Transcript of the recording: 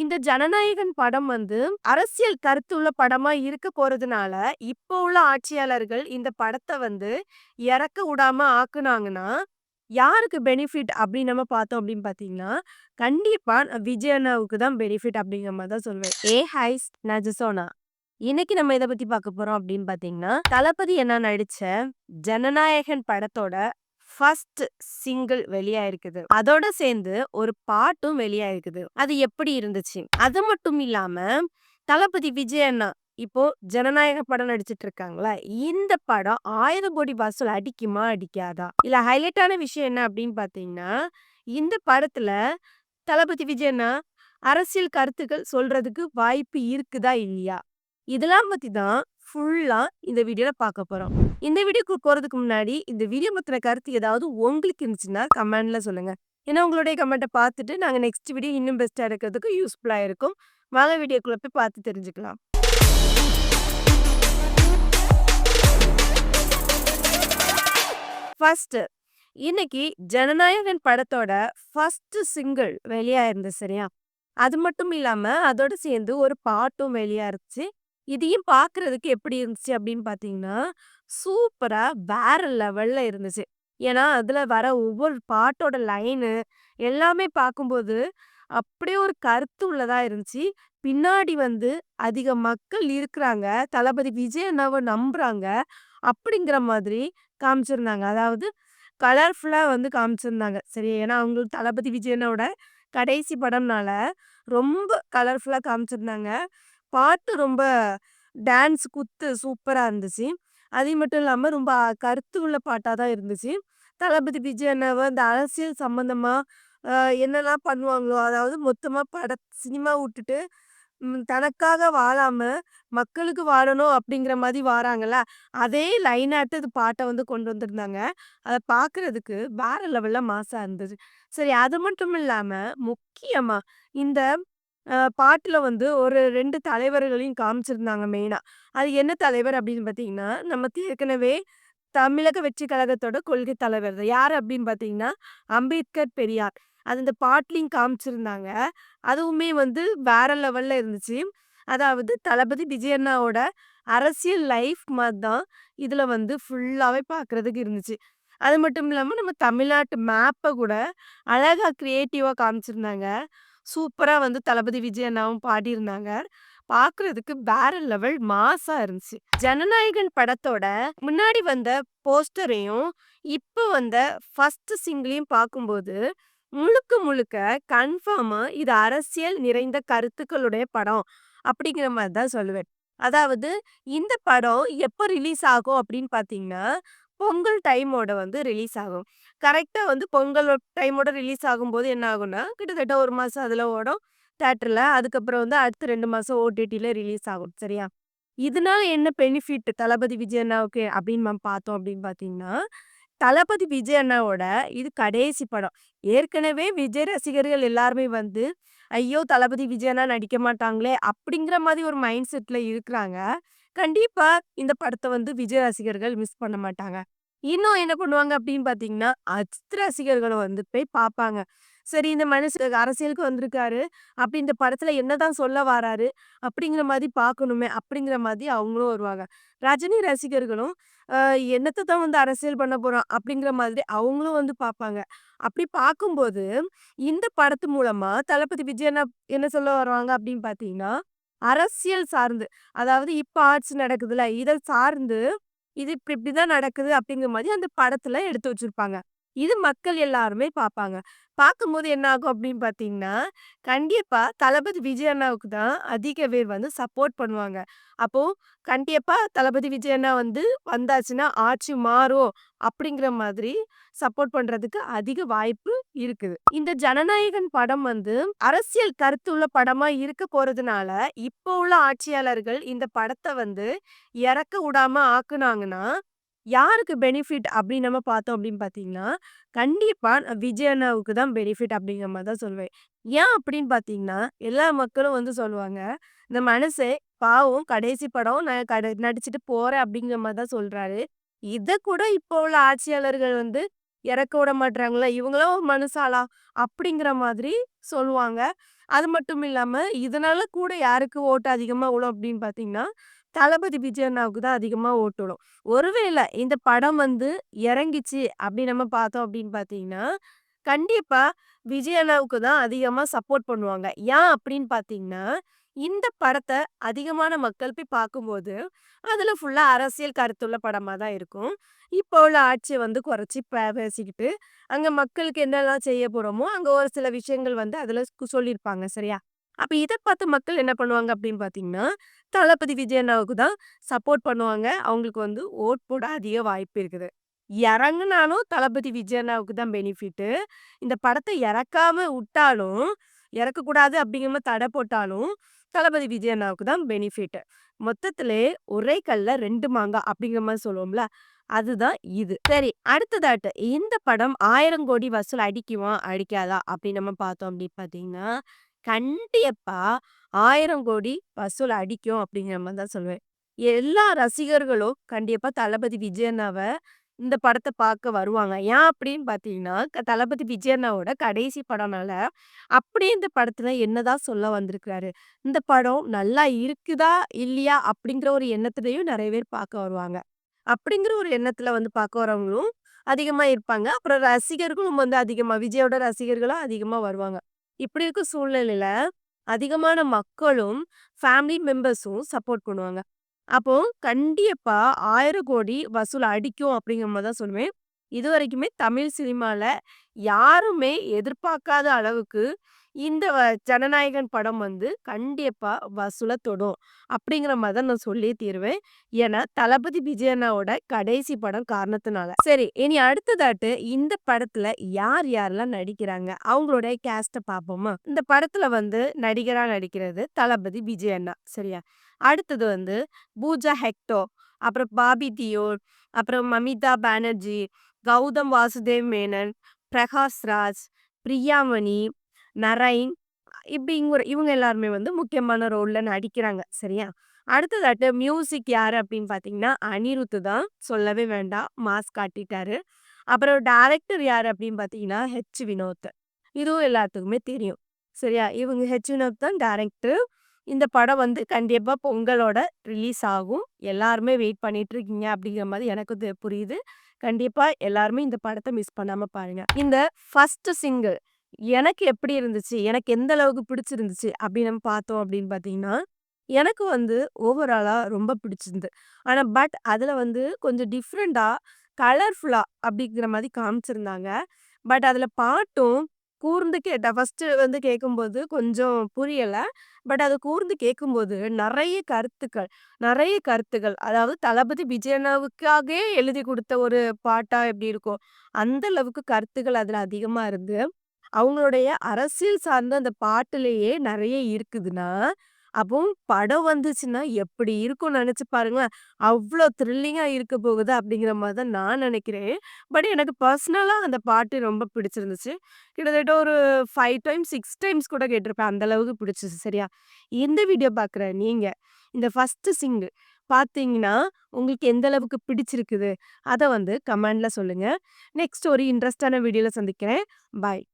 இந்த ஜனநாயகன் படம் அரசியல் கருத்துள்ள படமா இருக்க போறதுனால, இப்போ உள்ள ஆட்சியாளர்கள் இந்த படத்த இறக்க விடாம ஆக்குனாங்கன்னா, யாருக்கு பெனிஃபிட் அப்படின்னு நம்ம பார்த்தோம் அப்படின்னு பார்த்தீங்கன்னா, கண்டிப்பா விஜய் அண்ணாவுக்கு தான் பெனிஃபிட் அப்படிங்கிற மாரி தான் சொல்வேன். ஹைஸ் நான் ஜெசோனா. இன்னைக்கு நம்ம எத பத்தி பார்க்க போறோம் அப்படின்னு பார்த்தீங்கன்னா, தளபதி அண்ணா நடிச்ச ஜனநாயகன் படத்தோட ஃபர்ஸ்ட் சிங்கிள் வெளியாயிருக்குது. அதோட சேர்ந்து ஒரு பாட்டும் வெளியாயிருக்குது. அது எப்படி இருந்துச்சு? அது மட்டும் இல்லாம, தளபதி விஜய் அண்ணா இப்போ ஜனநாயக படம் நடிச்சிட்டு இருக்காங்கல்ல, இந்த படம் 1000 கோடி வசூல் அடிக்குமா? அடிக்காதா? இதுல ஹைலைட்டான விஷயம் என்ன அப்படின்னு பார்த்தீங்கன்னா, இந்த படத்துல தளபதி விஜய் அண்ணா அரசியல் கருத்துக்கள் சொல்றதுக்கு வாய்ப்பு இருக்குதா? இல்லையா? இதெல்லாம் பத்தி தான் ஃபுல்லா இந்த வீடியோல பார்க்க போறோம். இந்த வீடியோக்குள்ள போறதுக்கு முன்னாடி, இந்த வீடியோ பத்தின கருத்து ஏதாவது உங்களுக்கு இருந்துச்சுன்னா கமெண்ட்ல சொல்லுங்க. ஏன்னா உங்களுடைய கமெண்ட்ட பார்த்துட்டு நாங்க நெக்ஸ்ட் வீடியோ இன்னும் பெஸ்ட்டா எடுக்கிறதுக்கு யூஸ்ஃபுல்லா இருக்கும். வாங்க வீடியோக்குள்ள போய் பார்த்து தெரிஞ்சுக்கலாம். ஃபர்ஸ்ட் இன்னைக்கு ஜனநாயகன் படத்தோட ஃபர்ஸ்ட் சிங்கிள் வெளியாயிருந்தது சரியா? அது மட்டும் இல்லாம அதோட சேர்ந்து ஒரு பாட்டும் வெளியாயிருச்சு. இதையும் பார்க்குறதுக்கு எப்படி இருந்துச்சு அப்படின்னு பார்த்தீங்கன்னா, சூப்பரா வேற லெவல்ல இருந்துச்சு. ஏன்னா, அதுல வர ஒவ்வொரு பாட்டோட லைனு எல்லாமே பார்க்கும்போது, அப்படியே ஒரு கருத்து உள்ளதா இருந்துச்சு. பின்னாடி அதிக மக்கள் இருக்கிறாங்க. தளபதி விஜய் அண்ணாவ நம்புறாங்க. அப்படிங்கிற மாதிரி காமிச்சிருந்தாங்க. அதாவது கலர்ஃபுல்லா காமிச்சிருந்தாங்க. சரி, ஏன்னா அவங்களுக்கு தளபதி விஜய் அண்ணாவோட கடைசி படம்னால, ரொம்ப கலர்ஃபுல்லா காமிச்சிருந்தாங்க. பாட்டு ரொம்ப டான்ஸ் குத்து சூப்பரா இருந்துச்சு. அது மட்டும் இல்லாம ரொம்ப கருத்து உள்ள பாட்டா தான் இருந்துச்சு. தளபதி விஜய் அண்ணாவ இந்த அரசியல் சம்மந்தமா அ என்னலாம் பண்ணுவாங்களோ, அதாவது மொத்தமா சினிமா வுட்டுட்டு தனக்காக வாழாம, மக்களுக்கு வாழணும் அப்படிங்கிற மாரி வாராங்கல்ல, அதே லைனாட்டு இது பாட்ட கொண்டு வந்திருந்தாங்க. அத பார்க்குறதுக்கு வேற லெவல்ல மாஸா இருந்தது. சரி, அது மட்டும் இல்லாம, முக்கியமா இந்த பாட்டுல ஒரு 2 தலைவர்களையும் காமிச்சிருந்தாங்க மெயினா. அது என்ன தலைவர் அப்படின்னு பார்த்தீங்கன்னா, நமக்கு ஏற்கனவே தமிழக வெற்றி கழகத்தோட கொள்கை தலைவர் தான். யாரு அப்படின்னு பார்த்தீங்கன்னா, அம்பேத்கர் பெரியார். அது இந்த பாட்டுலயும் காமிச்சிருந்தாங்க. அதுவுமே வேற லெவல்ல இருந்துச்சு. அதாவது தளபதி விஜய் அண்ணாவோட அரசியல் லைஃப் மாரி தான் இதுல ஃபுல்லாவே பார்க்குறதுக்கு இருந்துச்சு. அது மட்டும் இல்லாம நம்ம தமிழ்நாட்டு மேப்ப கூட அழகா கிரியேட்டிவா காமிச்சிருந்தாங்க. சூப்பரா தளபதி விஜய் அண்ணாவும் பாடியிருந்தாங்க. பார்க்குறதுக்கு வேற லெவல் மாஸா இருந்துச்சு. ஜனநாயகன் படத்தோட முன்னாடி வந்த போஸ்டரையும், இப்ப வந்த ஃபர்ஸ்ட் சிங்கிளையும் பார்க்கும்போது, முழுக்க முழுக்க கன்ஃபார்மா இது அரசியல் நிறைந்த கருத்துக்களுடைய படம். அப்படிங்கிற மாரி தான் சொல்லுவேன். அதாவது இந்த படம் எப்ப ரிலீஸ் ஆகும் அப்படின்னு பார்த்தீங்கன்னா, பொங்கல் டைமோட ரிலீஸ் ஆகும். கரெக்ட்டா பொங்கல் டைமோட ரிலீஸ் ஆகும்போது என்ன ஆகும்னா, கிட்டத்தட்ட 1 மாசம் அதுல ஓடும் தியேட்டர்ல. அதுக்கப்புறம் அடுத்த 2 மாசம் ஓடிடில ரிலீஸ் ஆகும். சரியா? இதனால என்ன பெனிஃபிட் தளபதி விஜய் அண்ணாவுக்கு அப்படின்னு நம்ம பார்த்தோம் அப்படின்னு பார்த்தீங்கன்னா, தளபதி விஜய் அண்ணாவோட இது கடைசி படம். ஏற்கனவே விஜய் ரசிகர்கள் எல்லாருமே ஐயோ! தளபதி விஜய் அண்ணா நடிக்க மாட்டாங்களே அப்படிங்கிற மாரி ஒரு மைண்ட் செட்ல இருக்கிறாங்க. கண்டிப்பா இந்த படத்த விஜய் ரசிகர்கள் மிஸ் பண்ண மாட்டாங்க. இன்னும் என்ன பண்ணுவாங்க அப்படின்னு பார்த்தீங்கன்னா, அஜித் ரசிகர்களும் போய் பார்ப்பாங்க. சரி, இந்த மனுஷன் அரசியலுக்கு வந்திருக்காரு. அப்படி இந்த படத்துல என்னதான் சொல்ல வாராரு? அப்படிங்கிற மாரி பார்க்கணுமே அப்படிங்கிற மாரி அவங்களும் வருவாங்க. ரஜினி ரசிகர்களும் என்னத்த தான் அரசியல் பண்ண போறான் அப்படிங்கிற மாதிரி அவங்களும் பார்ப்பாங்க. அப்படி பார்க்கும்போது, இந்த படத்து மூலமா தளபதி விஜய் அண்ணா என்ன சொல்ல வருவாங்க அப்படின்னு பார்த்தீங்கன்னா, அரசியல் சார்ந்து, அதாவது இப்ப ஆட்சி நடக்குதுல்ல, இத சார்ந்து இது இப்படி இப்படிதான் நடக்குது அப்படிங்கிற மாரி அந்த படத்துல எடுத்து வச்சிருப்பாங்க. இது மக்கள் எல்லாருமே பார்ப்பாங்க. பார்க்கும்போது என்ன ஆகும் அப்படின்னு பார்த்தீங்கன்னா, கண்டிப்பா தளபதி விஜய் அண்ணாவுக்கு தான் அதிக பேர் சப்போர்ட் பண்ணுவாங்க. அப்போ கண்டிப்பா தளபதி விஜய் அண்ணா வந்தாச்சுன்னா ஆட்சி மாறும் அப்படிங்கிற மாதிரி சப்போர்ட் பண்றதுக்கு அதிக வாய்ப்பு இருக்குது. இந்த ஜனநாயகன் படம் அரசியல் கருத்துள்ள படமா இருக்க போறதுனால, இப்போ உள்ள ஆட்சியாளர்கள் இந்த படத்த இறக்க விடாம ஆக்குனாங்கன்னா, யாருக்கு பெனிஃபிட் அப்படின்னு நம்ம பார்த்தோம் அப்படின்னு பார்த்தீங்கன்னா, கண்டிப்பா விஜய் அண்ணாவுக்கு தான் பெனிஃபிட் அப்படிங்கிற மாரி தான் சொல்வேன். ஏன் அப்படின்னு பார்த்தீங்கன்னா, எல்லா மக்களும் சொல்லுவாங்க, "இந்த மனுஷன் பாவம் கடைசி படம் நான் நடிச்சுட்டு போறேன்" அப்படிங்கிற மாரி தான் சொல்றாரு. இத கூட இப்போ உள்ள ஆட்சியாளர்கள் இறக்க விட மாட்றாங்கல்ல, "இவங்கலாம் ஒரு மனுஷாளா?" அப்படிங்கிற மாதிரி சொல்லுவாங்க. அது மட்டும் இல்லாம, இதனால கூட யாருக்கு ஓட்டு அதிகமா விழும் அப்படின்னு பார்த்தீங்கன்னா, தளபதி விஜய் அண்ணாவுக்கு தான் அதிகமா ஓட்டு விழும். ஒருவேளை இந்த படம் இறங்கிச்சு அப்படின்னு நம்ம பார்த்தோம் அப்படின்னு பார்த்தீங்கன்னா, கண்டிப்பா விஜய் அண்ணாவுக்கு தான் அதிகமா சப்போர்ட் பண்ணுவாங்க. ஏன் அப்படின்னு பார்த்தீங்கன்னா, இந்த படத்த அதிகமான மக்கள் போய் பார்க்கும்போது, அதுல ஃபுல்லா அரசியல் கருத்துள்ள படமா தான் இருக்கும். இப்போ உள்ள ஆட்சிய குறைச்சு பேசிக்கிட்டு, அங்க மக்களுக்கு என்னலாம் செய்ய போறோமோ, அங்க ஒரு சில விஷயங்கள் அதுல சொல்லியிருப்பாங்க. சரியா? அப்ப இத பார்த்து மக்கள் என்ன பண்ணுவாங்க அப்படின்னு பார்த்தீங்கன்னா, தளபதி விஜய் அண்ணாவுக்கு தான் சப்போர்ட் பண்ணுவாங்க. அவங்களுக்கு ஓட் போட அதிக வாய்ப்பு இருக்குது. இறங்குனாலும் தளபதி விஜய் அண்ணாவுக்கு தான் பெனிஃபிட்டு. இந்த படத்த இறக்காம உட்டாலும், இறக்கக்கூடாது அப்படிங்கிற மாரி தடை போட்டாலும், தளபதி விஜய் அண்ணாவுக்கு தான் பெனிஃபிட். மொத்தத்திலே ஒரே கல்ல 2 மாங்கா அப்படிங்கிற மாரி சொல்லுவோம்ல. அதுதான் இது. சரி அடுத்ததாட்டு இந்த படம் 1000 கோடி வசூல் அடிக்குமா? அடிக்காதா? அப்படின்னு நம்ம பார்த்தோம் அப்படின்னு பார்த்தீங்கன்னா, கண்டிப்பா 1000 கோடி வசூல் அடிக்கும் அப்படிங்கிற மாரி தான் சொல்லுவேன். எல்லா ரசிகர்களும் கண்டிப்பா தளபதி விஜய் அண்ணாவ இந்த படத்த பார்க்க வருவாங்க. ஏன் அப்படின்னு பார்த்தீங்கன்னா, தளபதி விஜய் அண்ணாவோட கடைசி படம்னால, அப்படியே இந்த படத்துல என்னதான் சொல்ல வந்திருக்காரு? இந்த படம் நல்லா இருக்குதா? இல்லையா? அப்படிங்கிற ஒரு எண்ணத்திலயும் நெறைய பேர் பார்க்க வருவாங்க. அப்படிங்கிற ஒரு எண்ணத்துல பார்க்க வரவங்களும் அதிகமா இருப்பாங்க. அப்புறம் ரசிகர்களும் அதிகமா விஜயோட ரசிகர்களும் அதிகமா வருவாங்க. இப்படி இருக்க சூழ்நிலையில அதிகமான மக்களும், ஃபேமிலி மெம்பர்ஸும் சப்போர்ட் பண்ணுவாங்க. அப்போ கண்டிப்பா 1000 கோடி வசூல் அடிக்கும் அப்படிங்கிற மாரி தான் சொல்லுவேன். இதுவரைக்குமே தமிழ் சினிமால யாருமே எதிர்பார்க்காத அளவுக்கு இந்த ஜனநாயகன் படம் கண்டிப்பா வசூல தொடும். அப்படிங்கிற மாரி தான் நான் சொல்லியே தீருவேன். ஏன்னா, தளபதி விஜய் அண்ணாவோட கடைசி படம் காரணத்தினால. சரி, இனி அடுத்ததாட்டு இந்த படத்துல யார் யாரெல்லாம் நடிக்கிறாங்க? அவங்களுடைய கேஸ்ட்ட பார்ப்போமா? இந்த படத்துல நடிகரா நடிக்கிறது தளபதி விஜய் அண்ணா. சரியா? அடுத்தது பூஜா ஹெக்டோ, அப்புறம் பாபி தியோல், அப்புறம் மமிதா பானர்ஜி, கௌதம் வாசுதேவ் மேனன், பிரகாஷ் ராஜ், பிரியாமணி, நரைன் இப்படி இவங்க எல்லாருமே முக்கியமான ரோல்ல நடிக்கிறாங்க. சரியா? அடுத்ததாட்டு மியூசிக் யாரு அப்படின்னு பார்த்தீங்கன்னா, அனிருத் தான். சொல்லவே வேண்டாம். மாஸ் காட்டிட்டாரு. அப்புறம் டைரக்டர் யாரு அப்படின்னு பார்த்தீங்கன்னா, வினோத். இதுவும் எல்லாத்துக்குமே தெரியும். சரியா? இவங்க வினோத் தான் டைரக்டர். இந்த படம் கண்டிப்பா பொங்கலோட ரிலீஸ் ஆகும். எல்லாருமே வெயிட் பண்ணிட்டு இருக்கீங்க அப்படிங்கிற மாரி எனக்கு புரியுது. கண்டிப்பா எல்லாருமே இந்த படத்த மிஸ் பண்ணாம பாருங்க. இந்த ஃபர்ஸ்ட் சிங்கிள் எனக்கு எப்படி இருந்துச்சு? எனக்கு எந்த அளவுக்கு பிடிச்சிருந்துச்சு அப்படின்னு நம்ம பார்த்தோம் அப்படின்னு பார்த்தீங்கன்னா, எனக்கு ஓவராலா ரொம்ப பிடிச்சிருந்து. ஆனா அதுல கொஞ்சம் டிஃப்ரெண்ட்டா, கலர்ஃபுல்லா அப்படிங்கிற மாரி காமிச்சிருந்தாங்க. அதுல பாட்டும் கூர்ந்து கேட்டா ஃபர்ஸ்ட்டு கேட்கும்போது கொஞ்சம் புரியல. அது கூர்ந்து கேட்கும்போது நெறைய கருத்துக்கள். அதாவது தளபதி விஜய் அண்ணாவுக்காகவே எழுதி குடுத்த ஒரு பாட்டா எப்படி இருக்கும்? அந்த அளவுக்கு கருத்துக்கள் அதுல அதிகமா இருந்து அவங்களுடைய அரசியல் சார்ந்த அந்த பாட்டுலயே நெறைய இருக்குதுன்னா, அப்போ படம் வந்துச்சுன்னா எப்படி இருக்கும்னு நெனச்சு பாருங்களேன். அவ்ளோ த்ரில்லிங்கா இருக்க போகுது அப்படிங்கிற மாரி தான் நான் நெனைக்கிறேன். எனக்கு பர்சனலா அந்த பாட்டு ரொம்ப பிடிச்சிருந்துச்சு. கிட்டத்தட்ட ஒரு 5 டைம்ஸ், 6 டைம்ஸ் கூட கேட்டிருப்பேன். அந்த அளவுக்கு பிடிச்சிச்சு சரியா? இந்த வீடியோ பார்க்குற நீங்க, இந்த ஃபர்ஸ்ட் சிங்கிள் பார்த்தீங்கன்னா, உங்களுக்கு எந்த அளவுக்கு பிடிச்சிருக்குது? அத கமெண்ட்ல சொல்லுங்க. நெக்ஸ்ட் ஒரு இன்ட்ரெஸ்ட்டான வீடியோல சந்திக்கிறேன். பாய்.